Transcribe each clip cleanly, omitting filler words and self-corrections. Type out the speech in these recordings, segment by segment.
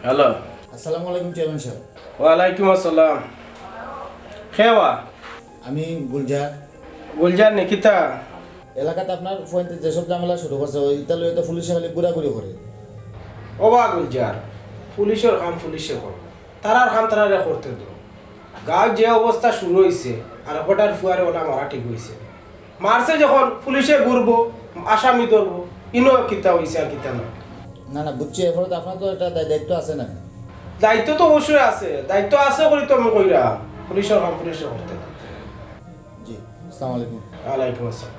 Hello. আসসালামু আলাইকুম chairman সাহেব। ওয়ালাইকুম আসসালাম। খেওয়া আমি গুলজার। গুলজার নিকিতা এলাকাতে আপনার ফোনতে যেসব ঝামেলা শুরু করছে ওই ইতালিতে তো পুলিশে খালি ঘোরাঘুরি করে। ওবা গুলজার পুলিশের কাম পুলিশে কর, তারার কাম তারা করতে দো। গাঁও যে অবস্থা শুরু হয়েছে আর হঠাৎ ফুয়ারে ওটা মারা ঠিক হয়েছে। মারছে যখন পুলিশে ঘুরবো, আসামি ধরবো, ইনো কিতা হয়েছে আর কিতা না। না না বুঝছি, এরপরে তো আপনার তো একটা দায়িত্ব আছে না? দায়িত্ব তো অবশ্যই আছে, দায়িত্ব আছে বলে তো আমি কইরা পুলিশের কাম পুলিশে করতে দো। জি, আসসালামু আলাইকুম। ওয়ালাইকুম আসসালাম।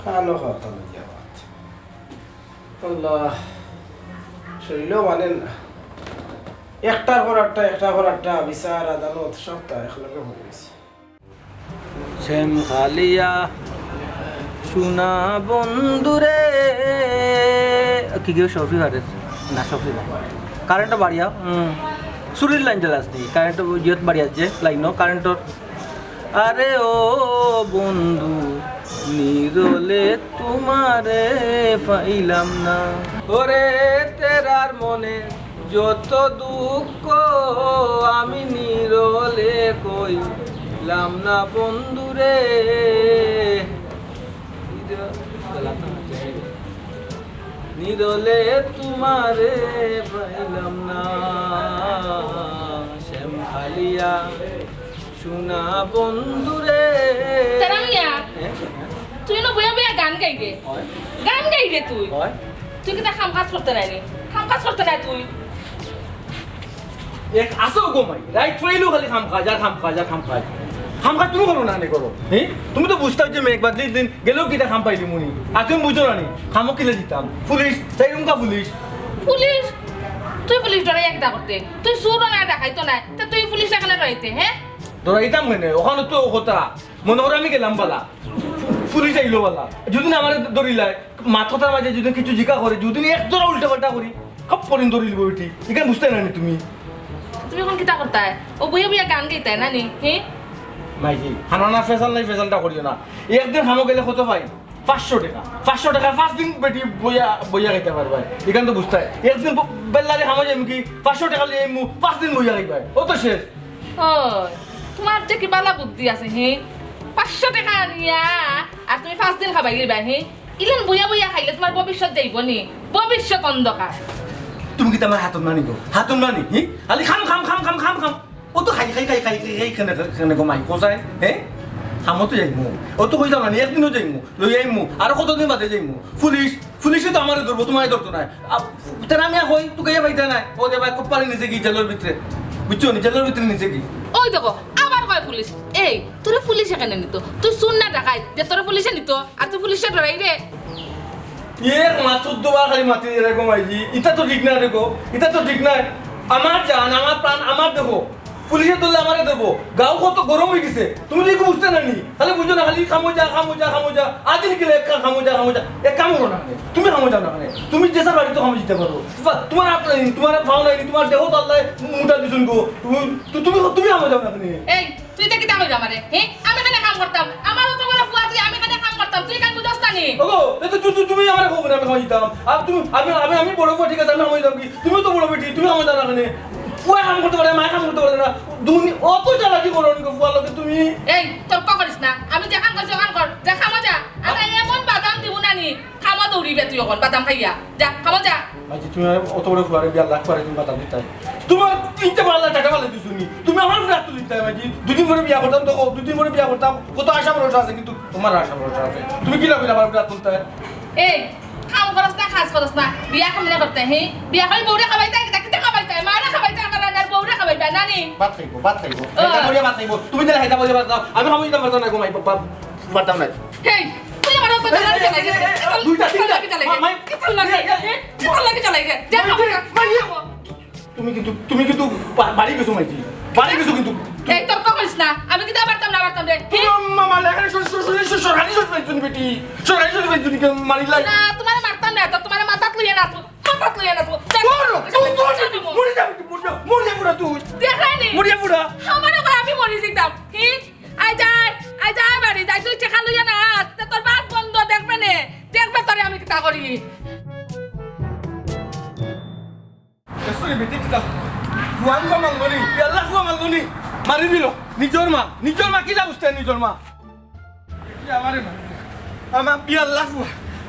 খানো খাওয়া আল্লাহ শরীরও মানেন না, একটার পর একটা বিচার আদালত সবটা একলগে হয়ে গেছে। শ্যাম খালিয়া সোনা বন্ধুরে কি কেউ শফি হারে না শফি না কারেন্টটা বাড়িয়া সুরির লাইন চলে আসনি কারেন্ট জিওত বাড়ি আসছে লাইনও কারেন্টর আরে ও বন্ধু নিরলে তোমারে পাইলাম না ওরে তেরার মনে যত দুঃখ আমি নিরলে কইলাম না বন্ধুরে নিরলে তোমারে পাইলাম না শ্যাম খালিয়া সোনা বন্ধুরে তারামিয়া তুই না বইয়া বইয়া গান গাই রে তুই তুই কি তা কাম কাজ করতে নাই রে কাম কাজ করতে নাই তুই এক আসো গোমাই রাইট ফ্রাইলো খালি খাম খা তুমি করো না নে করো হ্যাঁ তুমি তো বুঝতে যে মেঘ বাদলি দিন গেলেও কিটা খাম পাইলি মুনি আর তুমি বুঝো না নি খামো কিলে দিতাম পুলিশ চাই রুমকা পুলিশ তুই পুলিশ ধরে একটা করতে তুই সুর না দেখাইতো না তা তুই পুলিশ এখানে রইতে হ্যাঁ ধরা ইতাম কেনে ওখানে তো কথা মনে করে আমি গেলাম বালা পুলিশ আইলো বালা যদি আমার ধরিলাই মাথাটার মাঝে যদি কিছু জিকা করে যদি এক জোড়া উল্টা পাল্টা করি খপ করিন ধরিল বইটি এখানে বুঝতে না তুমি এখন কিতা করতে ও বইয়া বইয়া গান গাইতে না নি হ্যাঁ মাইজি হানানা ফেসাল নাই ফেসালটা করিও না একদিন হামো গেলে কত পাই 500 টাকা 5 দিন বেটি বইয়া খাইতে পারবে এখানে তো বুঝতে একদিন বেল্লারে হামো যাই কি 500 টাকা লিয়ে 5 দিন বইয়া খাইবে ও তো শেষ ও তোমার যে কি বালা বুদ্ধি আছে হে 500 টাকা নিয়া আর তুমি 5 দিন খাবাই গেবা হে ইলেন বইয়া বইয়া খাইলে তোমার ভবিষ্যৎ যাইব নি ভবিষ্যৎ অন্ধকার তুমি কি তোমার হাতন নানি হি খালি খাম ও তো খাই কেনে গমাই কোসাই হে হামো তো যাইমু ও তো কই যাও না একদিনও যাইমু লই আইমু আর কতদিন বাদে যাইমু পুলিশে তো আমারে ধরবো তোমায় ধরতো না তেরা আমি হই তুই গাইয়া পাইতা না ও দেবা খুব পারি নিচে কি জেলের ভিতরে বুঝছো নি জেলের ভিতরে নিচে কি ওই দেখো আবার কয় পুলিশ এই তোরে পুলিশ এখানে নিত তুই শুন না দেখাই যে তোরে পুলিশে নিত আর তুই পুলিশে ধরাই রে মাছ 14 বার খালি মাতি এরকম আইজি এটা তো ঠিক না দেখো এটা তো ঠিক না আমার জান আমার প্রাণ আমার দেখো পুলিশে ধরলে আমারে দেবো গাঁও কত গরম হয়ে গেছে তুমি দেখো বুঝতে না নি খালি বুঝো না খালি খামো যা আদিন গেলে এক খামো যা এক কাম করো না তুমি খামো যাও না তুমি যে সার বাড়ি তো খামো দিতে পারো তোমার আপ নাই তোমার ভাও নাই তোমার দেহ তো আল্লাহ মুটা দিছুন গো তুমি খামো যাও না এই তুই দেখি তা কইরা আমারে হ্যাঁ আমি এখানে কাম করতাম আমার তো বড় ফুয়া তুই আমি এখানে কাম করতাম তুই কাম বুঝছ না নি ওগো তো তুমি আমারে কও না আমি খামো দিতাম আর তুমি আমি বড় ফুয়া ঠিক আছে আমি খামো দিতাম কি তুমি তো বড় বেটি তুমি খামো যাও না ওই কাম করতে পারে মা কাম করতে পারে না দুনি অত জ্বালাকি করো নি ফুয়া লাগে তুমি এই তর্ক করিস না আমি যে কাম করছি কাম কর যা খামো যা আমি এমন বাদাম দিব না নি খামো দৌড়িবে তুই এখন বাদাম খাইয়া যা খামো যা আচ্ছা তুমি অত বড় ফুয়ারে বিয়া লাখ পারে তুমি বাতাম দিতে তোমার 3 বার টাকা ভালো দিছুনি তুমি আমার ফ্ল্যাট তুলি তাই মাঝি দুদিন পরে বিয়া করতাম তো দুদিন পরে বিয়া করতাম কত আশা ভরসা আছে কিন্তু তোমার আশা ভরসা আছে তুমি কি লাগবে আমার ফ্ল্যাট তুলতে এই কাম করস না কাজ করস না বিয়া কেমনে করতে হে বিয়া করে বউরে খাবাইতে কিতা খাবাইতে মারা খাবাইতে আমার আর বউরে খাবাইবে না নি ভাত খাইবো এটা করে ভাত খাইবো তুমি তাহলে হেটা বলে ভাত দাও আমি খামো দিতে পারতাম না গো মাই পারতাম না হেই তুই আমার তো জ্বালাই গে দুইটা তিনটা কিতা লাগে জ্বালাই গে যা খাবো তুমি কিন্তু বাড়ি গেছো মাইজি বাড়ি গেছো কিন্তু এই তর্ক করিস না আমি কিতা পারতাম রে মামা লেখানে সরকারি সরকারি বেটি সরকারি সরকারি মারি লাগে না তোমার মারতাম না তো তোমার মাথাত লইয়া নাচবো মরে পুরা তুই দেখাইনি মরে পুরা আমারে কই আমি মরি যেতাম কি আই যাই বাড়ি যাই তুই চেখা লইয়া না তোর বাপ বন্ধ দেখবে তোরে আমি কিতা করি করে বেটি দিতা জুয়ান গো মালনি আল্লাহ গো মালনি মারি দিল নিজর মা কি বুঝতে নিজর মা আমারে আমার বিয়ার লাখ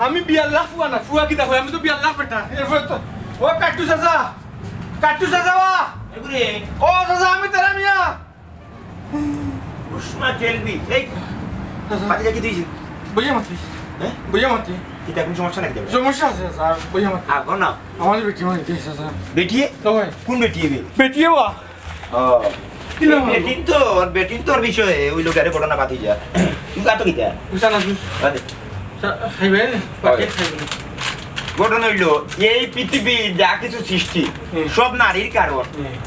আমি বিয়ার লাখ না ফুয়া কি দেখো আমি তো বিয়ার লাখ বেটা এরপর তো ও কাটু চাচা বা এগুরে ও চাচা আমি তেরা মিয়া উষ্মা জেলবি এই পাতি কি দিছি বুঝে মাত্রি হ্যাঁ বুঝে মাত্রি এটা কোন সমস্যা নাকি দেবে সমস্যা আছে স্যার বুঝে মাত্রি আগো না আমাদের বেটি মানে দিয়েছে স্যার বেটিয়ে তো ভাই কোন বেটিয়ে বে বেটিয়ে বা ও কিলো বেটিন তোর বিষয়ে ওই লোকের ঘটনা বাতি যা তুই কাটো কি যা বুঝা না আরে খাইবে পাকেট খাইবে ঘটনা হইলো এই পৃথিবী যা কিছু সৃষ্টি সব নারীর কারণ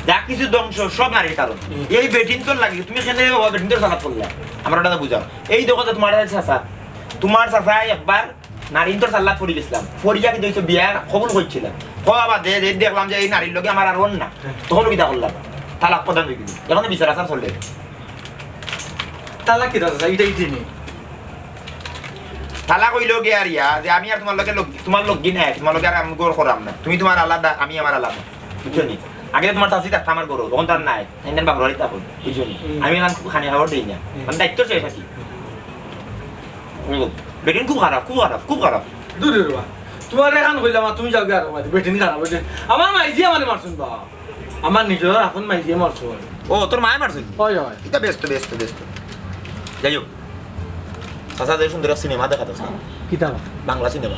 যা কিছু ধ্বংস সব নারীর কারণ এই বেটিন তোর লাগে তুমি এখানে বেটিন তোর সালাত করলে আমরা ওটা বুঝাও এই দেখো তো তোমার চাচা একবার নারী তোর সাল্লাত পড়ি গেছিলাম ফরিয়া কিন্তু হইছে বিয়া কবুল করছিলাম বাবা দে দেখলাম যে এই নারীর লোকে আমার আর না তখন কিটা করলাম তালাক প্রদান হয়ে গেল এখন বিচার আচার চললে তালা কি দাদা এটাই দিনি তালাক হইল গে আর ইয়া যে আমি আর তোমার লোক গিয়ে নাই তোমার লোক আর আমি গোর করাম না তুমি তোমার আলাদা আমি আমার আলাদা বুঝছো নি আগে তোমার চাষি থাকতো আমার গরু তখন তার নাই এখানে বাবুরাই থাকুন বুঝছো নি আমি এখন খানি খাবার দিই না আমি দায়িত্ব চাই থাকি বেটিন খুব খারাপ দূরে রবা তোমার এখন কইলাম তুমি যাও আর বেটিন খারাপ হইছে আমার মাইজি আমারে মারছুন বা আমার নিজের এখন মাইজি মারছুন ও তোর মায় মারছিল হয় এটা ব্যস্ত যাই হোক চাচা যে সুন্দর সিনেমা দেখা যাচ্ছে কিতাব বাংলা সিনেমা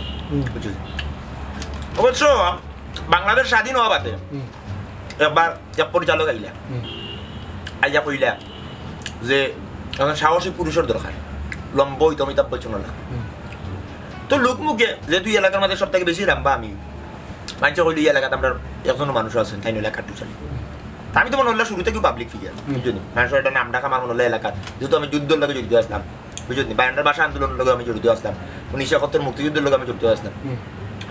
বুঝছো অবশ্য বাংলাদেশ স্বাধীন হওয়া বাদে একবার এক পরিচালক আইয়া কইলা যে এখন সাহসী পুরুষের দরকার লম্ব হইতো অমিতাভ বচ্চন না তো লোক মুখে যেহেতু এই এলাকার মধ্যে সব থেকে বেশি রাম্বা আমি মানুষের কইলে এই এলাকাতে আমরা একজনও মানুষ আছেন তাই নইলে কাটু চালি আমি তো মনে হলো শুরু থেকে পাবলিক ফিগার বুঝলি মানুষের এটা নাম ডাকা আমার মনে হলো এলাকার যেহেতু আমি যুদ্ধের লগে জড়িত আসলাম বুঝলি বায়ান্ডার ভাষা আন্দোলনের লগে আমি জড়িত আসলাম 1971 মুক্তিযুদ্ধের লগে আমি জড়িত আসলাম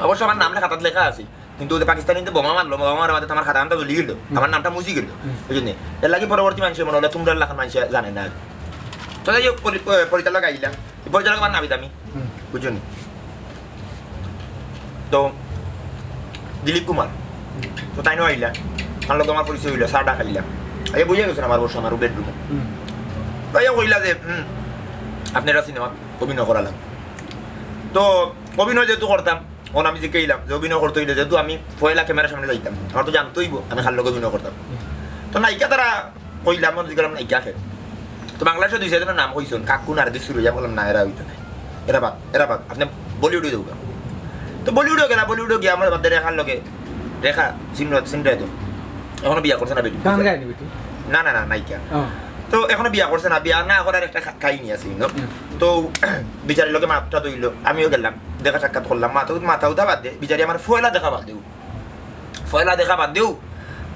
অবশ্য আমার নামটা খাতাত লেখা আছে কিন্তু পাকিস্তানিতে বোমা মারার মাঝে আমার খাতা নামটা জ্বলি গেল আমার নামটা মুছি গেল বুঝলি এর লাগে পরবর্তী মানুষের মনে হলো তোমরা এলাকার মানুষ জানে না তো যাই হোক পরিচালক আইলাম পরিচালক আমার নাবিত আমি বুঝলি তো দিলীপ কুমার তো তাই নয় আইলা আমার লোক আমার পরিচয় হইলো চাটা খাইলাম আগে বুঝে গেছেন আমার বসে আমার বেডরুমে তাই কইলা যে আপনারা সিনেমা অভিনয় করালাম তো অভিনয় যেহেতু করতাম ওন আমি যে কেইলাম যে অভিনয় করতে হইলে যেহেতু আমি পয়লা ক্যামেরার সামনে যাইতাম আমার তো জানতোইব আমি খার লোক অভিনয় করতাম তো নায়িকা তারা কইলাম মনে করলাম নায়িকা খেল তো বাংলাদেশে 2 জনের নাম কইছেন কাকু নারদি শুরু যা বললাম না এরা হইতো না এরা বাদ আপনি বলিউডে দেবো তো বলিউডে গেলা বলিউডে গিয়ে আমার বাদ রেখার লগে রেখা সিনরে তো এখনো বিয়া করছে না বেটি গান গাইনি বেটি না নায়িকা তো এখনো বিয়া করছে না বিয়া না করার একটা কাহিনী আছে তো বিচারের লোকে মাথা ধইল আমিও গেলাম দেখা সাক্ষাৎ করলাম মাথা উঠা বাদ দে বিচারি আমার ফয়লা দেখা বাদ দেও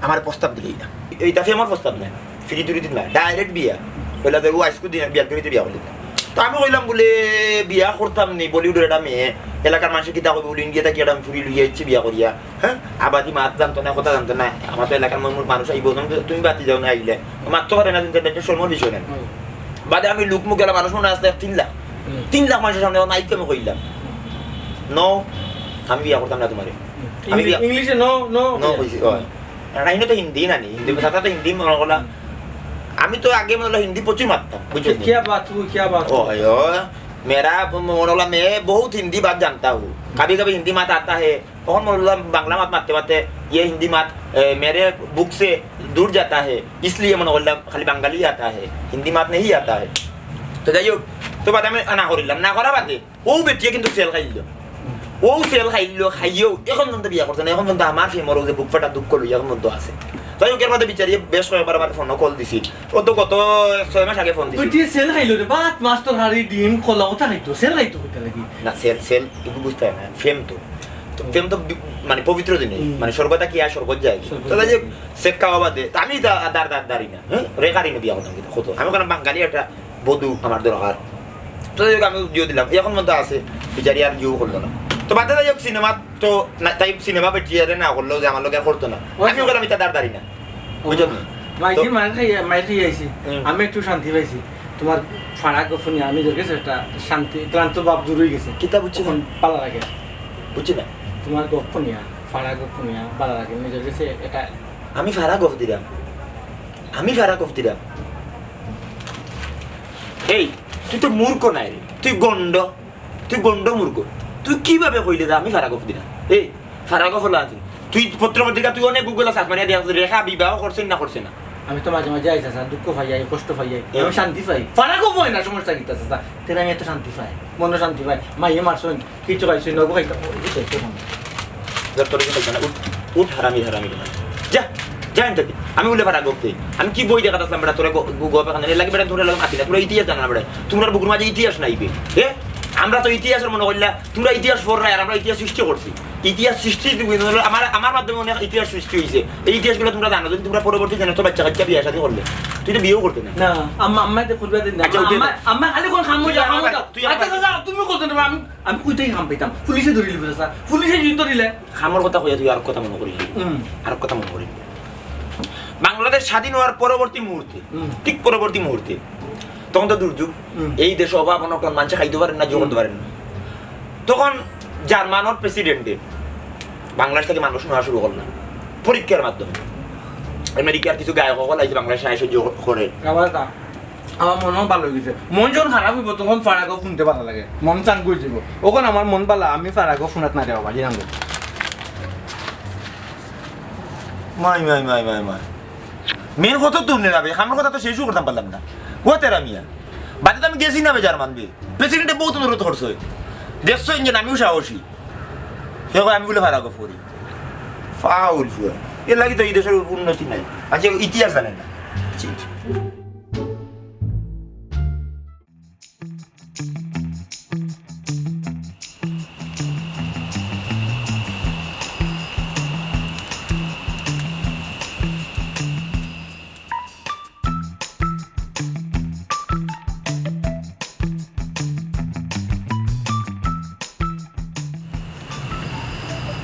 আমার প্রস্তাব দিলেই না এইটা আমার প্রস্তাব নাই ফ্রি টুরি দিন না ডাইরেক্ট বিয়া ফয়লা দেবো আইসকু দিন বিয়া করিতে বিয়া করলি তো আমি কইলাম বলে বিয়া করতাম নি বলিউডের একটা মেয়ে এলাকার মানুষের কিতা কইব বলি ইন্ডিয়াতে কি একটা ফুরি লইয়া ইচ্ছে বিয়া করিয়া হ্যাঁ আবাদি মাত জানতো না কথা জানতো না আমার তো এলাকার মানুষ আইব তুমি বাতি যাও না আইলে মাত্র পারে না একটা সময় বিষয় না বাদে আমি লোক মুখ গেলা মানুষ মনে আসতে 3 লাখ মানুষের সামনে নাইকে আমি কইলাম নো আমি বিয়া করতাম না তোমারে আমি ইংলিশে নো কইছি রাইনো তো হিন্দি না নি হিন্দি কথা তো হিন্দি মনে করলাম আমি তো আগে মনে হলো হিন্দি প্রচুর মারতাম বুঝছো क्या बात ओ यो मेरा मोनोला मैं बहुत हिंदी बात जानता हूँ कभी कभी हिंदी बात आता है और मोनोला बांग्ला बात मारते ये हिंदी बात मेरे बुक से दूर जाता है इसलिए मोनोला खाली बंगाली आता है हिंदी बात नहीं आता है तो जाइयो तो बात मैं ना करिलाम ना करा बात ও বেটিয়ে কিন্তু সেল খাইলো ও সেল খাইও এখন তো বিয়া করছে না এখন তো আমার ফেমর যে বুক ফাটা দুঃখ লইয়া এখন তো আছে তাই ওকের মধ্যে বিচারি বেশ কয়েকবার আমার ফোন কল দিছি ও তো গত 6 মাস আগে ফোন দিছি বেটি সেল খাইলো রে বাত মাস্টার হারি ডিম কলা ওটা খাইতো সেল খাইতো কইতা লাগি না সেল তুমি বুঝতে হয় না ফেম তো ফেম তো মানে পবিত্র জিনিস মানে স্বর্গটা কি আর স্বর্গ যায় তো যে সেক খাওয়া বাদে আমি দাঁড়ি না রেখারি না বিয়া করতাম কিন্তু কত আমি কোনো বাঙালি একটা বধূ আমার দরকার তো আমি জিও দিলাম এখন মধ্যে আছে বিচারি আর জিও করলো না তো বাদে যাই হোক সিনেমা তো তাই সিনেমা বেটিয়ারে না করলো যে আমার লোক আর করতো না আমি ওখানে আমি তা দাঁড়ি না বুঝলো মাইকি মাইকি আইছি আমি একটু শান্তি পাইছি তোমার ফাড়া গফনি আমি দেখে একটা শান্তি ক্লান্ত ভাব দূর হয়ে গেছে কিতা বুঝছি পালা লাগে বুঝছি না তোমার গফনিয়া ফাড়া গো শুনিয়া ভালো লাগে নিজের কাছে এটা আমি ফারা গফ দিলাম এই তুই তো মূর্খ নাই রে, তুই গন্ড মূর্খ। তুই কিভাবে কইলে যে আমি ফারা গফ দিলাম? এই ফারা গফ হলো আছে তুই পত্রপত্রিকা তুই অনেক গুগল সার্চ মারিয়া দিয়া রেখা বিবাহ করছেন না করছে না? আমি তো মাঝে মাঝে আইসা স্যার দুঃখ পাই কষ্ট পাই আমি শান্তি পাই ফাড়া গো হয় না সমস্যা কি আছে স্যার তেরা আমি এত শান্তি পাই মনে শান্তি পাই মাইয়ে মারছুন কিছু খাইছুন নগো খাইতা তোর কিছু না উঠ হারামি তোমার যা জানেন তো আমি বলে ফারা গফ দিই আমি কি বই দেখাতে আসলাম বেটা তোরা গপ এখানে লাগে বেটা তোরা লাগে মাতি না তোরা ইতিহাস জানা বেটা তোমরা বুকুর মাঝে ইতিহাস নাইবে আমরা তো ইতিহাসের মনে করলা তোমরা ইতিহাস পড়রা আর আমরা ইতিহাস সৃষ্টি করছি ইতিহাস সৃষ্টি আমার মাধ্যমে অনেক ইতিহাস সৃষ্টি হয়েছে এই ইতিহাসগুলো তোমরা জানো যদি তোমরা পরবর্তী জানো তো বাচ্চা কাচ্চা বিয়ে শাদী করলে তুই তো বিয়েও করতে না না আম্মা তো খুলবে দিন আচ্ছা, উঠে না। আম্মা খালি কোন খামো যা খামো দাও তুই আমার আচ্ছা দাদা তুমি কত না আমি কইতেই খাম পাইতাম পুলিশে ধরে লিবে স্যার পুলিশে যদি ধরিলে খামর কথা কইয়া তুই আর কথা মনে করি আর কথা মনে করি বাংলাদেশ স্বাধীন হওয়ার পরবর্তী মুহূর্তে ঠিক পরবর্তী মুহূর্তে তখন তো দুর্যোগ এই দেশে অভাব অনটন মানুষ খাইতে পারেন না জোর করতে পারেন না তখন জার্মানের প্রেসিডেন্টে বাংলাদেশ থেকে মানুষ নেওয়া শুরু করলাম পরীক্ষার মাধ্যমে আমেরিকার কিছু গায়ক সকল আইছে বাংলাদেশে আয় সহ্য করে আমার মনও ভালো হয়ে গেছে মন যখন খারাপ হইব তখন ফারাগো শুনতে ভালো লাগে মন চান করে যাব ওখানে আমার মন ভালো আমি ফারাগো শুনাত না দেওয়া বাজি নাম মাই মেন কথা তো নে যাবে আমার কথা তো শেষও করতাম পারলাম না ও তেরা মিয়া বাদে তো আমি গেছি না জার্মান বে প্রেসিডেন্টে বহুত অনুরোধ করছে দেখছো ইঞ্জিন আমিও সাহসী সে আমি বলে ফারাগো করি ফাউল ফুয়া এর লাগি তো এই দেশের উন্নতি নাই আজকে ইতিহাস জানেন না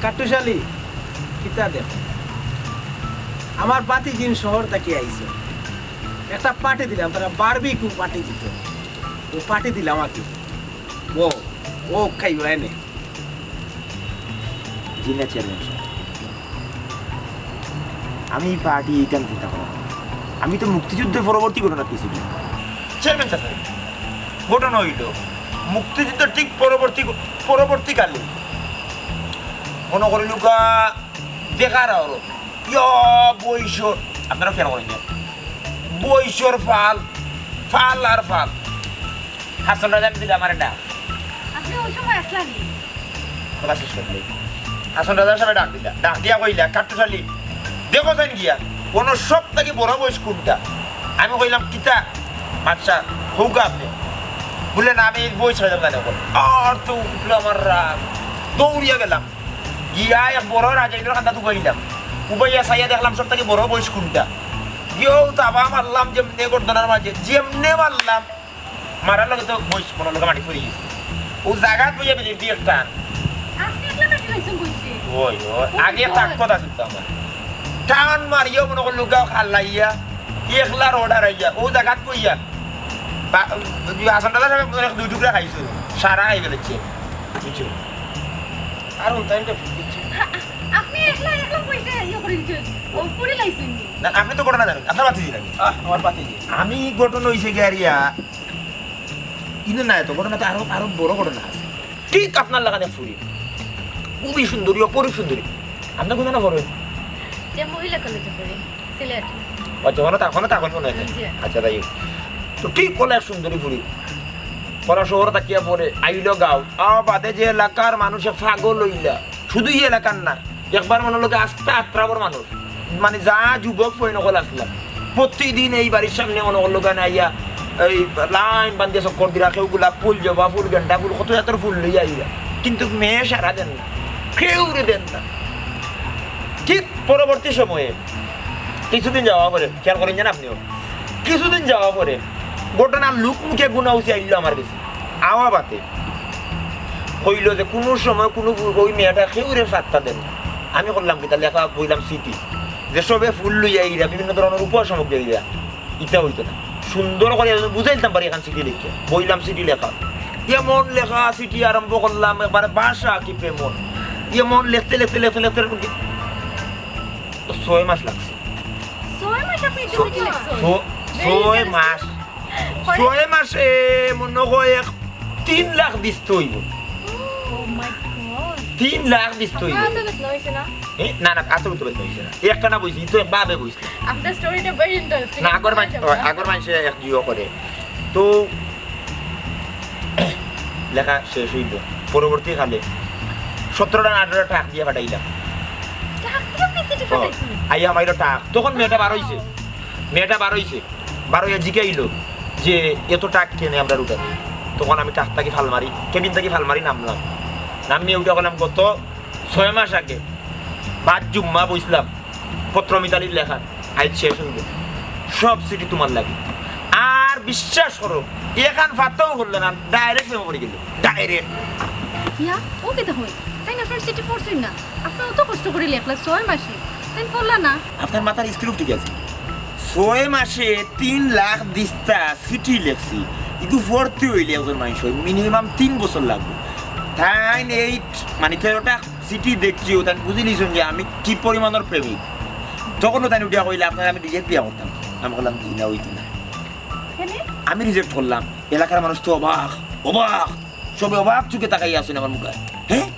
কাটুশালী কিতা দেখ আমার বাতি জিন শহর থেকে আইছে একটা পার্টি দিলাম তারা বারবিকিউ পার্টি দিত ও পার্টি দিলাম আমাকে ও খাইব এনে জিনা চেয়ারম্যান আমি পার্টি কেন চিন্তা করলাম আমি তো মুক্তিযুদ্ধের পরবর্তী ঘটনা কিছু চেয়ারম্যান স্যার ঘটনা হইল মুক্তিযুদ্ধের ঠিক পরবর্তীকালে মনে করি লুকা দেখার আরো বৈশর আপনারা কেন করেন বৈশর ফাল আর ফাল হাসন রাজা দিলে আমার ডাক আপনি ওই সময় আসলানি কথা শেষ করলে হাসন রাজা সাহেব ডাক দিয়া কইলা কাটুশালী দেখো যান গিয়া কোনো সব থেকে বড় বয়স কোনটা আমি কইলাম কিতা আচ্ছা হোক আপনি বললেন আমি বয়স হয়ে যাবো জানে আর তো উঠলো আমার রাগ দৌড়িয়া গেলাম গিয়া এক বড় রাজাইলের কান্দা তো কইলাম উবাইয়া সাইয়া দেখলাম সব থেকে বড় বয়স কোনটা গিয়েও তাবা মারলাম যেমনে গর্দনার মাঝে যেমনে মারলাম মারার লগে তো বয়স মনে লগে মাটি পড়ে গেছে ও জায়গাত বইয়া বেরিয়ে দিয়ে টান আপনি একলা কাটি লাইছেন বইছে ওই আগে তাক কথা ছিল আমার টান মারিও মনে করলো গাও খাল্লাইয়া একলার অর্ডার আইয়া ও জায়গাত বইয়া আসন দাদা সাহেব দুই টুকরা খাইছো সারা খাই ফেলেছে কিছু আর টাইমটা আপনি একলা বইছে করে দিছেন ও পুরি লাইছেন না আপনি তো ঘটনা জানেন আপনার বাতি দিলেন আমার বাতি দিয়ে আমি ঘটনা হয়েছে গিয়া ইনে নাই তো ঘটনা তো আরো বড় ঘটনা আছে ঠিক আপনার লাগানে ফুরি খুবই সুন্দরী অপরূপ সুন্দরী আপনার কোন না পড়বেন যে মহিলা কলেজে পড়ে সিলেট আচ্ছা ওখানে তখন মনে হয় আচ্ছা তাই তো ঠিক বলে এক সুন্দরী ফুরি পড়া শহর তাকিয়া পড়ে আইল গাঁও বাদে যে এলাকার মানুষে ফাগল হইলা শুধু এই এলাকার না একবার মনে লোকে আস্তে আত্রাবর মানুষ মানে যা যুবক পরিণকল আসলাম প্রতিদিন এই বাড়ির সামনে মনে করলো গানে আইয়া এই লাইন বান্ধিয়া চক্কর দিরা কেউ গোলাপ ফুল জবা ফুল গেন্ডা ফুল কত জাতের ফুল লইয়া আইয়া কিন্তু মেয়ে সারা দেন না কেউ দেন না ঠিক পরবর্তী সময়ে কিছুদিন যাওয়া পরে খেয়াল করেন জান আপনিও কিছুদিন যাওয়া পরে ঘটনার লুক মুখে গুণা উচি আইল আমার কাছে আওয়া বাতে হইল যে কোনো সময় কোনো ওই মেয়েটা কেউরে সাতটা দেন না আমি করলাম কি তাহলে লেখা বইলাম স্মৃতি যে সবে ফুল লইয়া ইরা বিভিন্ন ধরনের উপহার সামগ্রী ইরা ইটা হইতো না সুন্দর করে বুঝাই দিতাম পারি এখান চিঠি লিখে বইলাম চিঠি লেখা এমন লেখা চিঠি আরম্ভ করলাম একবারে বাসা কি প্রেমন এমন লিখতে লিখতে লিখতে লিখতে তো 6 মাস লাগছে 6 মাস আপনি এটা চিঠি লিখছো 6 মাস 6 মাসে মনে হয় 3 লাখ দিতে হইব ও মাই গড 3 লাখ দিতে হইব আপনার তো বেশ নইছে না না না আসলে তো বেশি হইছে না একটা না বইছি তো বাবে বইছি আপনার স্টোরিটা ভেরি ইন্টারেস্টিং না আগর মানুষে এক জিও করে তো লেখা শেষ হইল পরবর্তীকালে 17টা 18টা টাকা দিয়ে পাঠাইলাম আপনি চিঠি পাঠাইছেন আইয়া মাইলো টাকা তখন মেয়েটা বার হইছে বার হইয়া জিগাইলো যে এত টাকা কেনে আমরা উঠে তখন আমি টাকটাকে ফাল মারি কেবিন থেকে ফাল মারি নামলাম নামিয়ে উঠে গেলাম গত 6 মাস আগে 5 জুম্মা বইছিলাম পত্র মিতালির লেখা আজ শেষ হইল সব সিটি তোমার লাগে আর বিশ্বাস করো এখান ফাটাও করলে না ডাইরেক্ট মেমো গেল ডাইরেক্ট ইয়া ও কি তো হই তাই না আপনার চিঠি পড়ছেন না আপনি অত কষ্ট করে লেখলা 6 মাসে তাই পড়লা না আপনার মাথার স্ক্রিপ্ট ঠিক আছে 6 মাসে 3 লাখ দিস্তা সিটি লেখছি কিন্তু ভর্তি হইলে একজন মানুষ মিনিমাম 3 বছর লাগবে তাই এই মানে 13টা সিটি দেখছিও তাই বুঝে নিয়েছেন যে আমি কি পরিমাণের প্রেমিক তখনও তাই উঠিয়া কইলে আপনার আমি রিজেক্ট বিয়া করতাম আমি বললাম কি না হইতো না কেন আমি রিজেক্ট করলাম এলাকার মানুষ তো অবাক সবে অবাক চোখে তাকাই আসেন আমার মুখে হ্যাঁ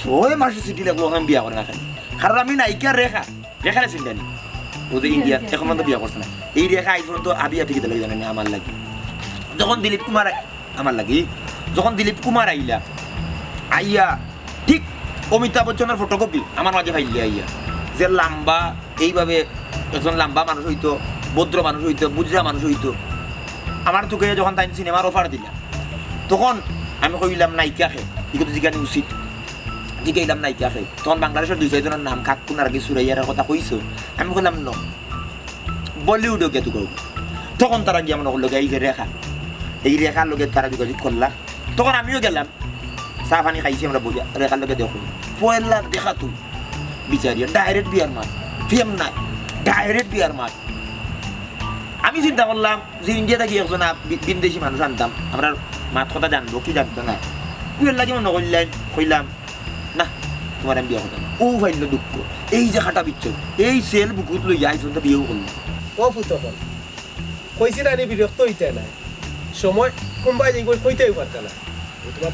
6 মাসে সিটি লাগলো আমি বিয়া করে না খালি কারণ আমি নায়িকার রেখা চিন্তা নি ওদের ইন্ডিয়া এখন তো বিয়া করছে না এই রেখা আই পর্যন্ত আবিয়া থেকে দিলে জানেন আমার লাগে যখন দিলীপ কুমার আইয়া ঠিক অমিতাভ বচ্চনের ফটোকপি আমার মাঝে ফাইলে আইয়া যে লম্বা এইভাবে একজন লম্বা মানুষ হইতো ভদ্র মানুষ হইতো বুজরা মানুষ হইতো আমার তোকে যখন তাই সিনেমার অফার দিলাম তখন আমি কইলাম নায়িকাকে এগুলো জিজ্ঞানি উচিত জিজ্ঞাইলাম নায়িকাকে তখন বাংলাদেশের 2-4 জনের নাম কাকুন আর কি সুরাইয়ার কথা কইছো আমি কইলাম ন বলিউডে কে তুই তখন তারা গিয়ে মনে করলো এই যে এই রেখার লোকে তারা যোগাযোগ করলাম তখন আমিও গেলাম চা পানি খাইছি আমরা বোঝা রেখার লোকে দেখো 4 লাখ দেখা তুই বিচারিয়া ডাইরেক্ট বিয়ার মার ফিয়াম নাই ডাইরেক্ট বিয়ার মার আমি চিন্তা করলাম যে ইন্ডিয়া থেকে একজন বিদেশি মানুষ আনতাম আমরা মাত কথা জানবো কি জানতো না বিয়ের লাগে মনে করলেন কইলাম না তোমার আমি বিয়ে করতাম ও ভাইল দুঃখ এই যে খাটা বিচ্ছ এই সেল বুকুত লই যাই শুনতে বিয়েও করলাম ও ফুতখন কইছি না বিরক্ত হইতে না সময় কোনবাই যে কইতেই পারতে না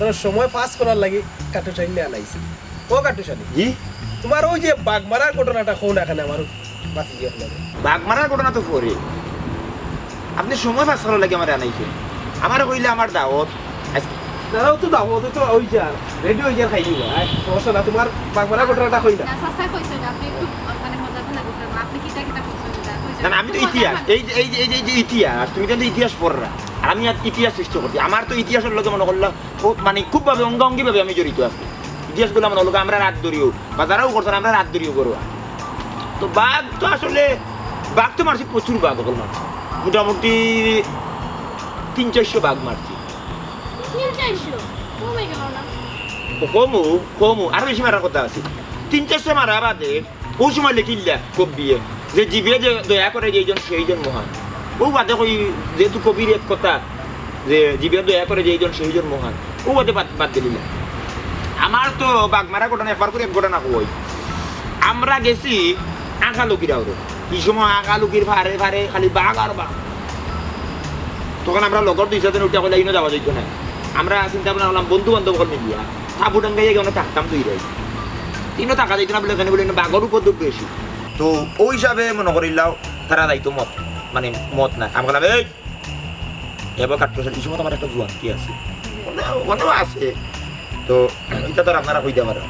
তোমার সময় পাস করার লাগি কাটুসাইন নিয়ে আনাইছি ও কাটুসানি জি তোমার ওই যে বাঘ মারার ঘটনাটা কোন এখানে আমার বাতি দিয়ে লাগে বাঘ মারার ঘটনা তো পরে আপনি সময় পাস করার লাগে আমার আনাইছে আমার কইলে আমার দাওয়াত তারাও তো দাও তো ওই যার রেডিও যার খাইলি সমস্যা না তোমার বাঘ মারার ঘটনাটা কই না না সাসাই কইছেন আপনি একটু মানে মজা করে করতেন আপনি কিটা কইছেন না আমি তো ইতিহাস এই যে ইতিহাস তুমি তো ইতিহাস পড়রা আর আমি আর ইতিহাস সৃষ্টি করছি আমার তো ইতিহাসের লোকে মনে করলো মানে খুবভাবে অঙ্গাঙ্গিভাবে আমি জড়িত আছি ইতিহাসগুলো মনে হলো আমরা রাত ধরিও বা যারাও করছেন আমরা রাত ধরিও করবো তো বাঘ তো আসলে বাঘ তো মারছি প্রচুর বাঘ ওগুলো মারছি মোটামুটি 300-400 বাঘ মারছি কমু আরো বেশি মারার কথা আছে 300-400 মারা বাদে ওই সময় লিখিল্লা কবিয়ে যে জীবে যে দয়া করে যেইজন সেইজন মহান ও বাদে কই যেহেতু কবির এক কথা যে জীবে দয়া করে যেইজন সেইজন মহান ও বাদে বাদ দিলিলা আমার তো বাঘ মারা ঘটনা একবার করে এক ঘটনা কই আমরা গেছি আঁকালুকির আউরে এই সময় আঁকালুকির ভারে ভারে খালি বাঘ আর বাঘ তখন আমরা লগর 2 জন উঠে কইলা ইনো যাওয়া যাইতো না আমরা চিন্তা ভাবনা করলাম বন্ধু বান্ধব করলে গিয়া সাবুটান গাইয়া গিয়ে থাকতাম তুই রাই তিনও টাকা দিত না বলে এখানে বলে বাঘর উপদ্রব বেশি তো ওই হিসাবে মনে করিলাও তারা যাইতো মত মানে মত না আমি বললাম এই এবার কাটতে এই সময় আমার একটা জোয়ান কি আছে অনেক আছে তো এটা তো আপনারা কইতে পারেন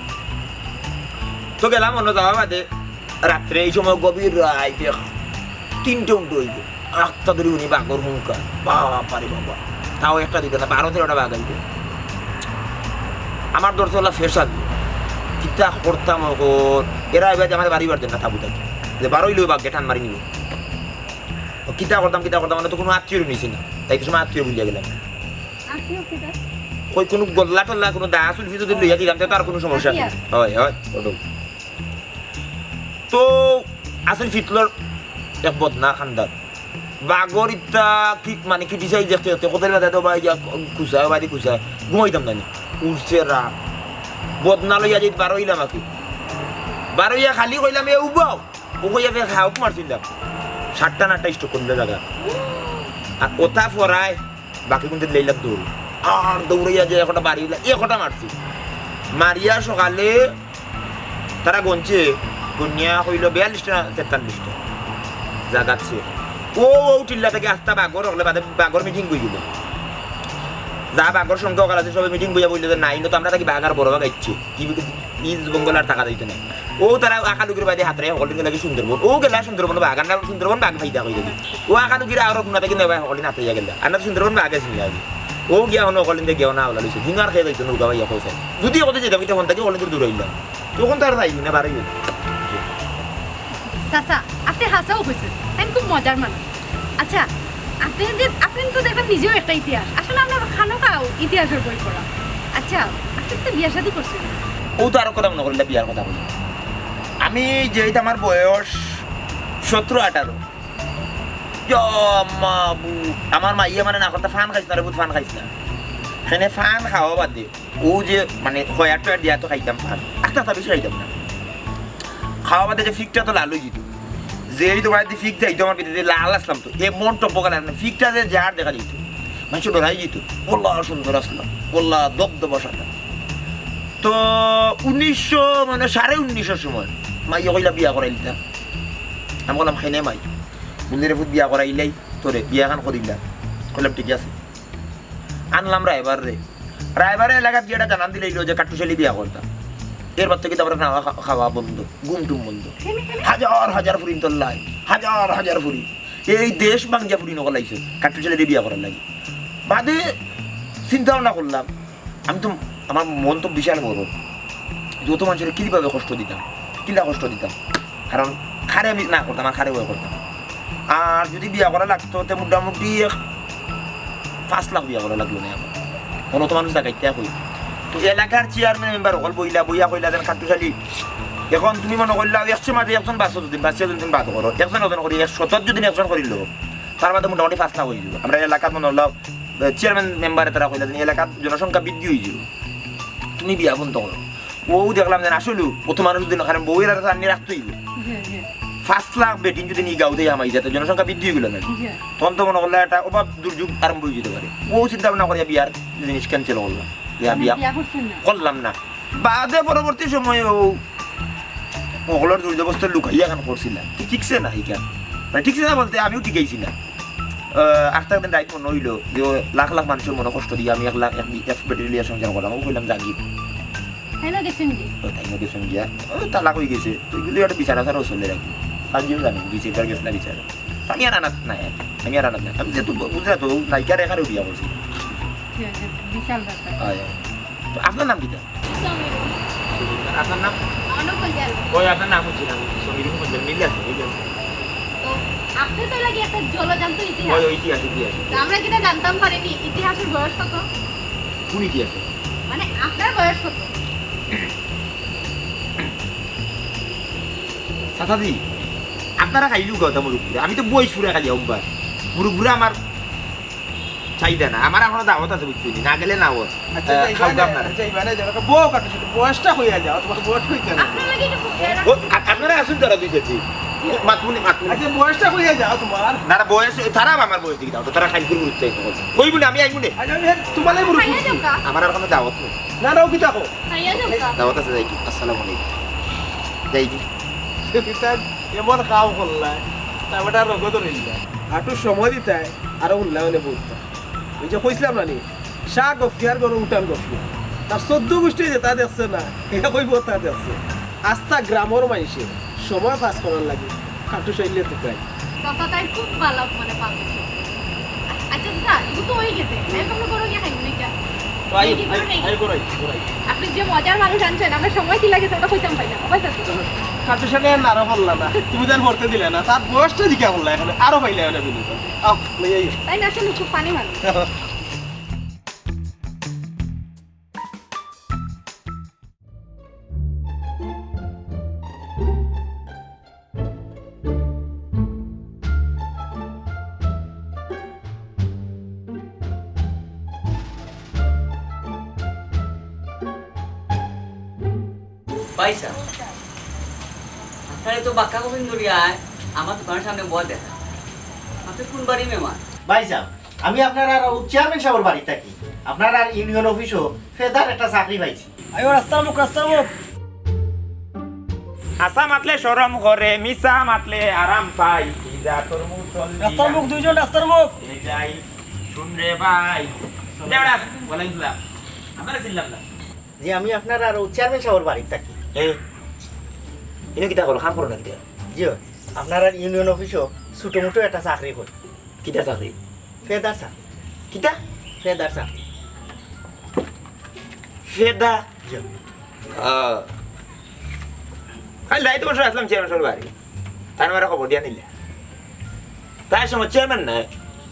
তো গেলাম অন্য যাওয়া বাদে রাত্রে এই সময় গভীর রায় দেখ 3টে উল্টো হইবে 8টা ধরে উনি বাঘর হুঙ্কার বাবারে বাবা তাও 1টা 2টা না 12-13টা বাঘ আইবে আমার দরজা হলো ফেসাদ কিতা করতাম এরা এবার আমার বাড়ি বাড়তেন না থাকু থাকি যে 12 লই বাঘ টান মারি নিব কিতা করতাম মানে তো কোনো আত্মীয় নিছি না তাই কিছু আত্মীয় ভুলিয়া গেলাম কই কোনো গল্লা টল্লা কোনো দা আসল যদি লইয়া দিলাম তো আর কোনো সমস্যা নেই হয় তো আসল ফিতলর এক বদনা খানদার বাঘর ইত্যা কি মানে ক্রিটিসাইজ দেখতে দেখতে কোথায় বাদে তো ভাই কুসায় বাড়ি কুসায় ঘুমাইতাম না উঠছে রাত বদনা লইয়া যেত বার হইলাম আকি বার হইয়া খালি কইলাম এ উবাও ও কইয়া ফের খাওক মারছিলাম 7টা 8টা স্টক করলে জায়গা আর ওটা ফরায় বাকি কিন্তু লইলাম দৌড় আর দৌড়াইয়া যে একটা বাড়ি হইলা একটা মারছি মারিয়া সকালে তারা গঞ্চে গনিয়া হইল 42টা 43টা জাগাচ্ছে ও টিল্লা থেকে আস্তা বাগর হলে বাদে বাগর মিটিং বইছিল যা বাগর সঙ্গে অকাল আছে সবাই মিটিং বইয়া বললে যে নাই তো আমরা তাকে বাগার বড় বাগাইছি ইস্ট বেঙ্গল আর টাকা দিতে নাই ও তারা আকালুকির বাদে হাতরে হকলিন লাগে সুন্দরবন ও গেলা সুন্দরবন বাগান না সুন্দরবন বাগ ফাইদা হয়ে যাবে ও আকালুকির আর গুণা থেকে নেবা হকলিন হাতে গেল আর না সুন্দরবন বাগে ছিল আগে ও গিয়া হন হকলিন থেকে গিয়া না হলা লইছে হিঙ্গার খেয়ে যাইতো নৌকা ভাইয়া কইছে যদি ওদের যেতে তখন থেকে হকলিন দূর হইলাম তখন তার যাই না বাড়ি চাচা আপনি হাসাও হয়েছে তাই খুব মজার মানুষ আচ্ছা আপনি তো দেখবেন নিজেও একটা ইতিহাস আসলে আমরা খানো খাও ইতিহাসের বই পড়া আচ্ছা আপনি তো বিয়ে শাদী করছেন ও তো আর কথা মনে করলে বিয়ার কথা বলি আমি যেহেতু আমার বয়স 17-18 আমার মাইয়া মানে না কথা ফান খাইছ না রে বহুত ফান খাইছ না সেখানে ফান খাওয়া বাদ দিয়ে ও যে মানে খয়ার টয়ার দিয়া তো খাইতাম ফান একটা বেশি খাইতাম না খাওয়া বাদে যে ফিকটা তো লালই যেত যেই তোমার ফিক যাইতো আমার ভিতরে লাল আসলাম তো এ মন টপকা লাগলাম ফিকটা যে যার দেখা যেত মানুষ ডরাই যেত বললা সুন্দর আসলাম বললা দগ্ধ বসাটা তো 1900 মানে 1950 সময় মাইয়া কইলা বিয়া করাইলাম আমি বললাম খেনে মাই বুন্দিরে ফুট বিয়া করাইলাই তোরে বিয়া খান করিলাম বললাম ঠিক আছে আনলাম রায়বারে এলাকাত গিয়েটা জানান দিলে যে কাট্টুশালি বিয়া করতাম এরপর থেকে তারপরে নাওয়া খাওয়া বন্ধ ঘুমটুম বন্ধ হাজার ফুরিন তোল্লাই হাজার ফুরি এই দেশ বাংজা ফুরি নকলাইছে কাট্টুশালি বিয়া করার লাগে বাদে চিন্তা ভাবনা করলাম আমি তো আমার মন তো বিশাল বড় যত মানুষের কিভাবে কষ্ট দিতাম কারণ খারে আমি না করতাম আর খারে বয়ে করতাম আর যদি বিয়া করা লাগতো তো মোটামুটি 5 লাখ বিয়া করা লাগলো না আমার কোনো তো মানুষ দেখাইতে হই তো এলাকার চেয়ারম্যান মেম্বার হল বইয়া কইলা যেন খাট্টুশালি এখন তুমি মনে করলা 100 মাঝে একজন 500 দিন 500 দিন বাদ করো একজন করি 100 যদি একজন করিল তার বাদে মোটামুটি 5 লাখ হয়ে যাব আমরা এলাকার মনে হলো চেয়ারম্যান মেম্বারে তারা কইলা যে এলাকার জনসংখ্যা বৃদ্ধি হয়ে যাব তুমি বিয়া বন্ধ করো ও দেখলাম যে আসলে কত মানুষ দিন কারণ বউয়ের আর রান্নি রাখতেই 5 লাখ বেটিন যদি নিয়ে গাঁও দিয়ে আমাই যাতে জনসংখ্যা বৃদ্ধি হয়ে গেল না তখন তো মনে করলে একটা অভাব দুর্যোগ আরম্ভ হয়ে যেতে পারে ও চিন্তা ভাবনা করে বিয়ার জিনিস ক্যান্সেল করলাম বিয়া করলাম না বাদে পরবর্তী সময়ে ও ওগুলোর দুর্যোগস্থার লুকাইয়া গান করছিলাম ঠিকছে না এইখান মানে ঠিকছে না বলতে আমিও ঠিকাইছি না একটা দিন রাইট মনে হইলো যে লাখ লাখ মানুষের মনে কষ্ট দিয়ে আমি 1 লাখ এক বেটারি সংসার করলাম ও কইলাম জাগি তাই না গেছেন গিয়া তালাক হয়ে গেছে তো এগুলো একটা বিচার আসারও চলে রাখি সাজিও জানি বিচার গেছে না বিচার আমি আর আনাত নাই আমি যেহেতু বুঝলা তো নায়িকা রেখারও বিয়া করছি তো আপনার নাম কিটা আপনার নাম আপনার নাম হচ্ছে সমীর মিলে আছে আপনি তো লাগে একটা জলজান্ত ইতিহাস আমরা কিটা জানতাম পারিনি ইতিহাসের বয়স কত কোন ইতিহাস মানে আপনার বয়স কত সাথাদি আপনারা খাইলু কথা মুরুগুরা আমি তো বই সুরে খালি একবার মুরুগুরা আমার চাইদা না আমার এখনো দাওয়াত আছে বুঝছি না গেলে না ওর বয়সটা হইয়া যাও তোমার বয়স হইতে না আপনারা আসুন তারা দিতেছি মাতমুনি আচ্ছা বয়সটা হইয়া যাও তোমার না বয়স তারা আমার বয়স দিকে দাও তারা খাইল করে উঠতে কই বলে আমি আইমু নে তোমালে মুরু আমার আর কোনো দাওয়াত নেই না রাও কি থাকো দাওয়াত আছে যাই কি আসসালামু আলাইকুম যাই কি এমন খাও করলাই তারপরে আর রোগ ধরিল একটু সময় দিতে আরো উন্নয়নে বলতো ওই যে কইছিলাম না নি শাহ গফিয়ার গরু উঠান গফিয়া তার 14 গোষ্ঠী যেটা দেখছে না এটা কইব তা দেখছে আস্থা গ্রামের মানুষে সময় পাস করার লাগে খাটু শৈলে তো প্রায় কথাটাই খুব ভালো মানে পাবে আচ্ছা স্যার এগুলো তো হয়ে গেছে এরকম করে গিয়ে খাইনি নাকি আপনি যে মজার মানুষ আনছেন আমরা সময় কি লাগে ওটা কইতাম পাই না খাটু সাথে আরো বললাম না তুমি যেন ভরতে দিলে না তার বয়সটা দিকে বললা এখানে আরো পাইলে না বিনোদ তাই না আসলে খুব পানি মানুষ পয়সা আপনারা তো বাক্কা কখন দরিয়ায় আমার দোকানের সামনে বল দেখা আপনি কোন বাড়ি মেহমান ভাই সাহেব আমি আপনার আর চেয়ারম্যান সাহেবের বাড়ি থাকি আপনার আর ইউনিয়ন অফিসও ফেদার একটা চাকরি পাইছি আয়ো রাস্তার মুখ আসা মাতলে শরম করে মিসা মাতলে আরাম পাই ইজা তোর মুখ দুইজন রাস্তার মুখ যাই শুন রে ভাই দেওড়া বলাই দিলাম আমরা ছিলাম না যে আমি আপনার আর চেয়ারম্যান সাহেবের বাড়ি থাকি এই ইনো কিটা করো খাম করো না কিটা জি আপনার আর ইউনিয়ন অফিসও ছোটো মোটো একটা চাকরি করি কিটা চাকরি ফেদার চাকরি কিটা ফেদার চাকরি ফেদা জি কাল রাইতে বসে আসলাম চেয়ারম্যান সাহেবের বাড়ি তার আমার খবর দিয়া নিলে প্রায় সময় চেয়ারম্যান নাই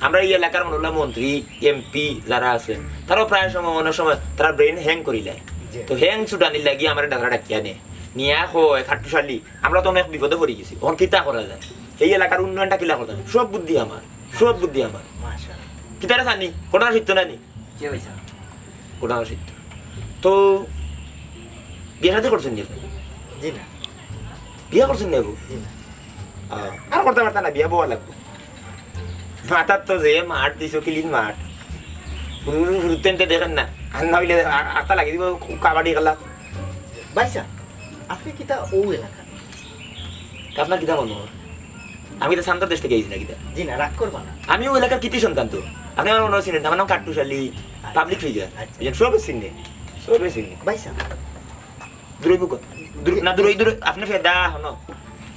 আমরা এই এলাকার মনে মন্ত্রী এমপি যারা আছেন তারাও প্রায় সময় অনেক সময় তারা ব্রেন হ্যাং করিলে তো হ্যাং ছুটানি লাগি আমার ডাকরা ডাকিয়া নে নিয়া হয় খাটুশালি আমরা তো অনেক বিপদে পড়ে গেছি ওর কিতা করা যায় এই এলাকার উন্নয়নটা কিলা করতে সব বুদ্ধি আমার সব বুদ্ধি আমার মাশাআল্লাহ কিতারা জানি কোটা শিখতো না নি কে পয়সা কোটা শিখতো তো বিয়ে সাথে করছেন নি জি না বিয়ে করছেন না জি না আর করতে পারতাম না বিয়ে বয়া লাগবো মাথার তো যে মাঠ দিছো ক্লিন মাঠ ফুরুতেনতে দেখেন না আর নইলে আটা লাগি দিব কাবাডি খেলা ভাই সাহেব আপনি কিতা ও এলাকা আপনার কিতা মনে হয় আমি তো শান্ত দেশ থেকে গেছি না কিতা জি না রাগ করবা না আমি ওই এলাকার কৃতি সন্তান তো আপনি আমার মনে হচ্ছেন আমার নাম কাট্টুশালী পাবলিক ফিগার সবে চিনে সবে চিনে ভাই সাহেব দূরে বুক না দূরে আপনি ফের দা হন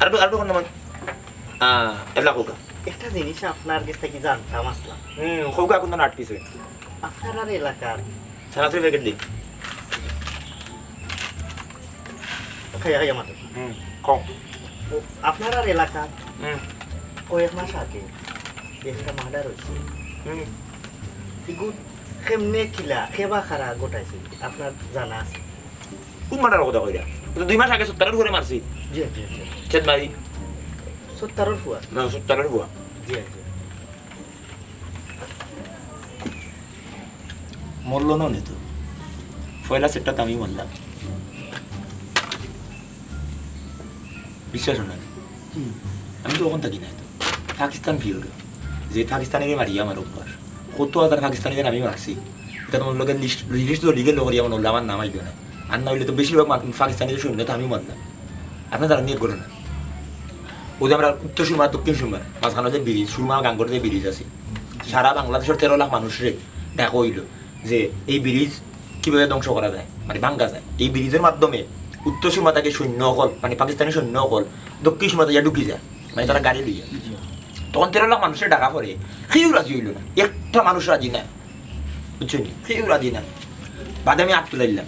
আর আর কোন নাম এবলা কোকা একটা জিনিস আপনার কাছ থেকে জানতাম আসলাম কোকা কোন নাট পিছে আপনার আর এলাকার সারাতে প্যাকেট দিই খাইয়া খাইয়া মাত্র কম আপনার আর এলাকার কয়েক মাস আগে একটা মার্ডার হয়েছে এগুলো কেমনে খিলা খেবা খারা গোটাইছে আপনার জানা আছে কোন মাটার কথা কইরা 2 মাস আগে 70 করে মারছি জি জি জি চেত মারি 70 ফুয়া না 70 বুয়া জি জি মরলো না নি তো পয়লা সেটটা আমি মারলাম বিশ্বাস না আমি তো ওখান থাকি না তো পাকিস্তান ফিরল যে পাকিস্তানিকে মারি আমার অভ্যাস কত হাজার পাকিস্তানিকে আমি মারছি এটা তোমার লোকের লিস্ট তো লিগেল লোক আমার আমার নাম আইবে না আর না হইলে তো বেশিরভাগ পাকিস্তানিদের শূন্য তো আমি মারলাম আপনার তারা নিয়ে করে না ওই যে আমরা উত্তর সুরমা দক্ষিণ সুরমার মাঝখানে যে ব্রিজ সুরমা গাঙ্গর যে ব্রিজ আছে সারা বাংলাদেশের 13 লাখ মানুষরে দেখা হইল যে এই ব্রিজ কিভাবে ধ্বংস করা যায় মানে ভাঙ্গা যায় এই ব্রিজের মাধ্যমে উত্তর সীমা থেকে সৈন্য অকল মানে পাকিস্তানি সৈন্য অকল দক্ষিণ সীমা থেকে ঢুকি যায় মানে তারা গাড়ি লইয়া তখন 13 লাখ মানুষের ডাকা পড়ে কেউ রাজি হইল না একটা মানুষ রাজি না বুঝছেন কেউ রাজি না বাদে আমি হাত তুলে দিলাম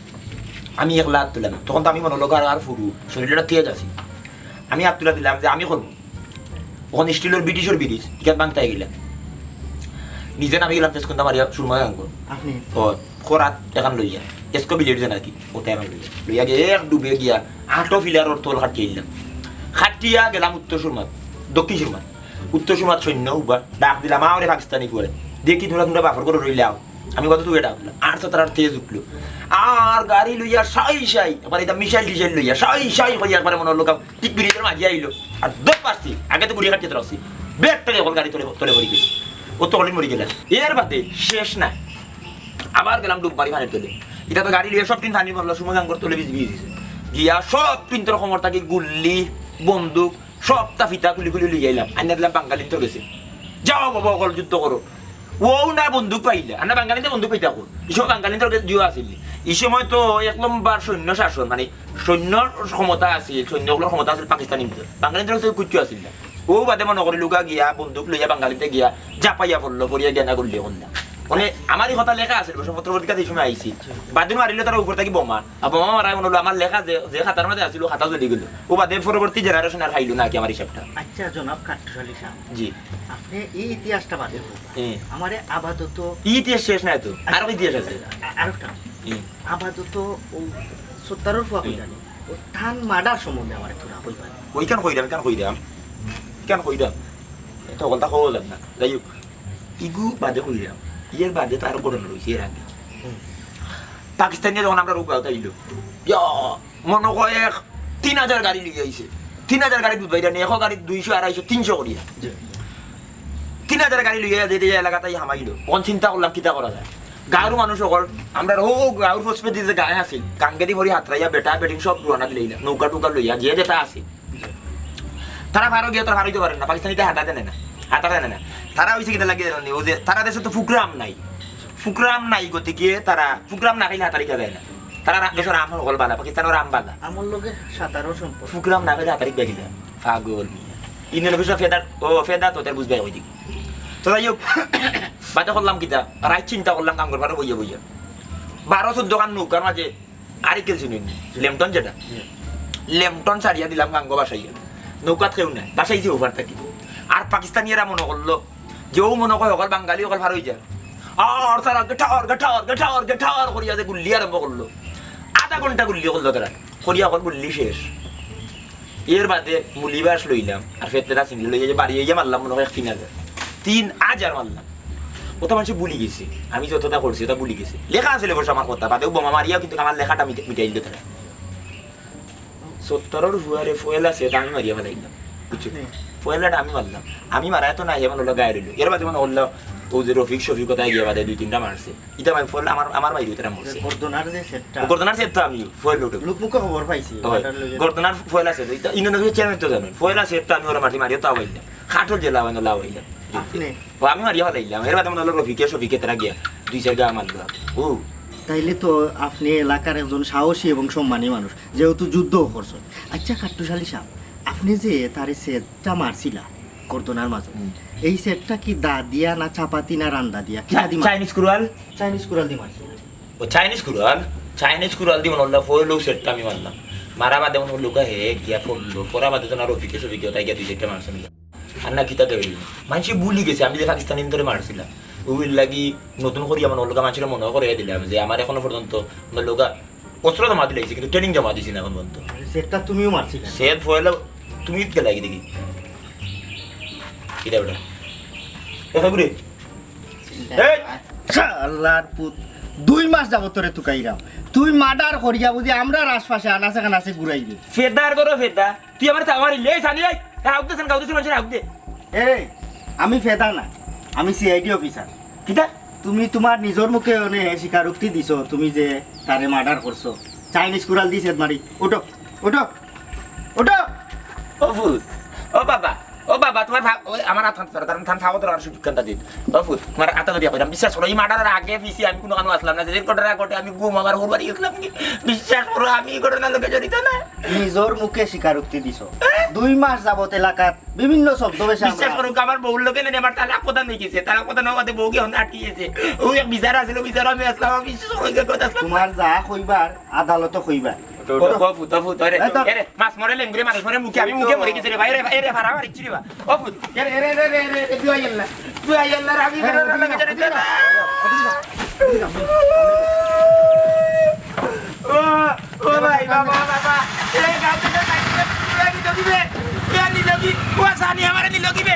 আমি একলা হাত তুলাম তখন তো আমি মনে লোক আর ফুরু শরীরটা তেজ আছি আমি হাত তুলে দিলাম যে আমি করবো ওখান স্টিলের ব্রিটিশের ব্রিজ ইকাত বাংতায় গেলাম নিজে নামি গেলাম তেজকুন্দা মারিয়া সুরমা গাঙ্গ আপনি খরাত এখান লইয়া এসকো বিলেট যে নাকি ওটা এখন লইয়া গিয়ে এক ডুবে গিয়া আটো ফিলার তোল খাটিয়ে দিলাম খাটিয়া গেলাম উত্তর সুরমাত দক্ষিণ সুরমাত উত্তর সুরমাত সৈন্য উবা ডাক দিলাম আমার পাকিস্তানি করে দেখি তোমরা বাফর করে রইলাও আমি কত তুই ডাকলাম আর তো তার তেজ উঠলো আর গাড়ি লইয়া সাই এবার এটা মিসাইল টিসাইল লইয়া সাই হইয়া একবারে মনে লোক ঠিক ব্রিজের মাঝে আইলো আর দৌড় পারছি আগে তো গুড়ি কাটিয়ে রাখছি বেগটা যখন গাড়ি তোলে পড়ে গেছি ও তো অলরেডি মরে গেলাম এর বাদে শেষ না আবার গেলাম ডুববাড়ি ভাড়ের তোলে এটা তো গাড়ি লিয়ে সব তিন থানি মারলো সময় গাঙ্গর তোলে বিজি দিয়েছে গিয়া সব তিনটার খবর তাকে গুল্লি বন্দুক সবটা ফিতা খুলি লিয়ে এলাম আইনা দিলাম বাঙালি তো গেছে যাও বাবা অকল যুদ্ধ করো ও না বন্দুক পাইলে আর না বাঙালিতে বন্দুক পাইতা কোন এইসব বাঙালি তো জিও আসিল এই সময় তো 1 নম্বর সৈন্য শাসন মানে সৈন্যর ক্ষমতা আছিল সৈন্যগুলোর ক্ষমতা আছিল পাকিস্তানি বাঙালিদের কুচ্ছু আসিল না ও বাদে মনে করি লুকা গিয়া বন্দুক লইয়া বাঙালিতে গিয়া জাপাইয়া পড়লো পড়িয়া জ্ঞানা করলে কন্যা মানে আমারই কথা লেখা আছে বসন্তপত্র পত্রিকা এই সময় আইছি বাদে মারিলে তারা উপর থেকে বোমা আর বোমা মারাই মনে হলো আমার লেখা যে খাতার মধ্যে আসিল খাতা জ্বলি গেল ও বাদে পরবর্তী জেনারেশন আর খাইলো নাকি আমার হিসাবটা আচ্ছা জনাব কাট্টুশালী সাহেব জি আপনি এই ইতিহাসটা বাদে আমারে আপাতত ইতিহাস শেষ নাই তো আরো ইতিহাস আছে আরেকটা আপাতত ও 70 ফুয়া কইলানি ও থান মার্ডার সম্বন্ধে আমার একটু বলবেন ওইখান কইরাম কেন কইরাম এটা বলতা হলো না যাই হোক ইগু বাদে কইরাম ইয়ের বাদে তো আরো ঘটনা রয়েছে এর আগে পাকিস্তানিরা যখন আমরা রূপ আইলো মনে কয়েক 3000 গাড়ি লিয়ে আইছে 3000 গাড়ি দুধ বাইরা নিয়ে এক গাড়ি 200 250 300 করিয়া 3000 গাড়ি লিয়ে যেতে এলাকাটাই হামাইলো কোন চিন্তা করলাম কিতা করা যায় গাঁর মানুষ সকল আমরা গাঁর ফসফেদি যে গায়ে আছিল কাঙ্গেদি ভরি হাতরাইয়া বেটা বেটিং সব রোয়ানা দিলেই না নৌকা টুকা লইয়া যে যেটা আছে তারা ভারো গিয়ে তো হারাইতে পারে না পাকিস্তানিতে হাঁটাতে নেয় না হাঁটাতে নেয় না তারা হয়েছে কিনা লাগিয়ে দেন ও যে তারা দেশে তো ফুকরাম নাই গতিকে তারা ফুকরাম না খাইলে হাতারি দেয় না তারা দেশের আম সকল বালা পাকিস্তানের আম বালা আমার লোকে সাঁতারও সম্পর্ক ফুকরাম না খাইলে হাতারি বেগিলা পাগল ইন্ডিয়ান অফিসার ফেদা তো তার বুঝবে ওই দিক তো যাই হোক বাদে করলাম কিতা রাইট চিন্তা করলাম কাম করবার বইয়া 12-14 খান নৌকার মাঝে আরিকেল চিনুন লেমটন যেটা লেমটন ছাড়িয়া দিলাম গাঙ্গ বাসাইয়া নৌকাত কেউ নাই বাসাইছে ওভার থাকি আর পাকিস্তানিরা মনে করলো যেও মনে কয় অকল বাঙালি অকল ভার হয়ে যায় আর তারা গেঠাওয়ার করিয়া যে গুল্লি আরম্ভ করলো আধা ঘন্টা গুল্লি করলো তারা করিয়া অকল গুল্লি শেষ এর বাদে মুলিবাস লইলাম আর ফেতলেটা চিনি লইয়া যে বাড়ি গিয়ে মারলাম মনে হয় 3000 মারলাম ওটা মানুষ ভুলি গেছে আমি যতটা করছি ওটা ভুলি গেছে লেখা আছে বসে আমার কথা বাদেও বোমা মারিয়াও কিন্তু আমার লেখাটা মিটাই দিতে থাকে 70 ফুয়ারে ফুয়েল আছে এটা আমি মারিয়া ফেলাইলাম বুঝছো ফুয়েলটা আমি মারলাম আমি মারায় তো না এমন হলো গায়ে রইলো এর বাদে মানে হলো ও যে রফিক শফিক কোথায় গিয়ে বাদে 2-3টা মারছে এটা আমি ফুয়েল আমার বাইরে তারা মরছে গর্দনার যে সেটটা গর্দনার সেট তো আমি ফুয়েল উঠে লোকমুখে খবর পাইছি গর্দনার ফুয়েল আছে এটা ইন্দোনেশিয়ার চেয়ারম্যান তো জানেন ফুয়েল আছে এটা আমি ওরা মারিয়া তাও হইলাম খাটল জেলা মানে লাভ হইলাম আপনি আমি মারিয়া ফেলাইলাম এর বাদে মানে হলো রফিকে তারা গিয়া 2-4 গা মারলো ও তাইলে তো আপনি এলাকার একজন সাহসী এবং সম্মানী মানুষ যেহেতু যুদ্ধও করছেন আচ্ছা খাট্টুশালী সাহেব আপনি যে তার সেটটা মারছিলা কর্দনার মাঝে এই সেটটা কি দা দিয়া না চাপাতি না রান্দা দিয়া কি দি চাইনিজ কুরাল দি মারছি ও চাইনিজ কুরাল দি মনে ফলো সেটটা আমি মারলাম মারা বাদে মনে লোকা হে গিয়া ফলো পরা বাদে তো না রফিকে তাই গিয়া 2-4টা মারছে আর না কিতা দেবে মানুষ ভুলি গেছে আমি যে পাকিস্তানি ধরে মারছিলাম ওই লাগি নতুন করি আমার লোকা মানুষের মনে করে দিলাম যে আমার এখনো পর্যন্ত লোকা অস্ত্র জমা দিলাইছে কিন্তু ট্রেনিং জমা দিছি না এখন পর্যন্ত সেটটা তুমিও মারছিলে সেট ফলো তুমি কে লাগি দেখি কিটা ওটা দেখা ঘুরে আল্লাহর পুত 2 মাস যাব তোরে তুকাইরাম তুই মার্ডার করিয়া বুঝি আমরা আশপাশে আনাসে কানাসে ঘুরাইবি ফেদার করো ফেদা তুই আমার তাওয়ারি লে সানি আই হাউদে গাউদে মানুষের হাউদে এই আমি ফেদা না আমি সিআইডি অফিসার কিটা তুমি তোমার নিজের মুখে স্বীকারোক্তি দিছো তুমি যে তারে মার্ডার করছো চাইনিজ কুরাল দিছে মারি ওটো ওটো ওটো ও বাবা তোমার আমার থান থাও তোর আর সুযোগটা দিন বাবু তোমার আতা দিয়া কইরাম বিশ্বাস করো এই মার্ডারের আগে পিছি আমি কোনো কানো আসলাম না যে কোটারা কোটে আমি ঘুম আমার ঘর বাড়ি গেলাম বিশ্বাস করো আমি ঘটনা লোকে জড়িত না নিজের মুখে স্বীকারোক্তি দিছো 2 মাস যাবত এলাকাত বিভিন্ন শব্দ বেশি বিশ্বাস করো আমার বহু লোকে নেই আমার তালা কথা নেই গেছে তালা কথা না বউ কি হন আটকিয়েছে ওই এক বিচার আছিল বিচার আমি আসলাম আমি বিশ্বাস করো কথা তোমার যা কইবার আদালত কইবা মাছ মরে লেঙ্গুরে মানুষ মরে মুখে আমি মুখে মরে গেছি রে ভাই রে ভাড়া মারিছি রে ও ফুট তুই আইয়াল্লা আমি ও ভাই বাবা এই গাতে তো নাই দিবে ও সানি আমারে দিল কি বে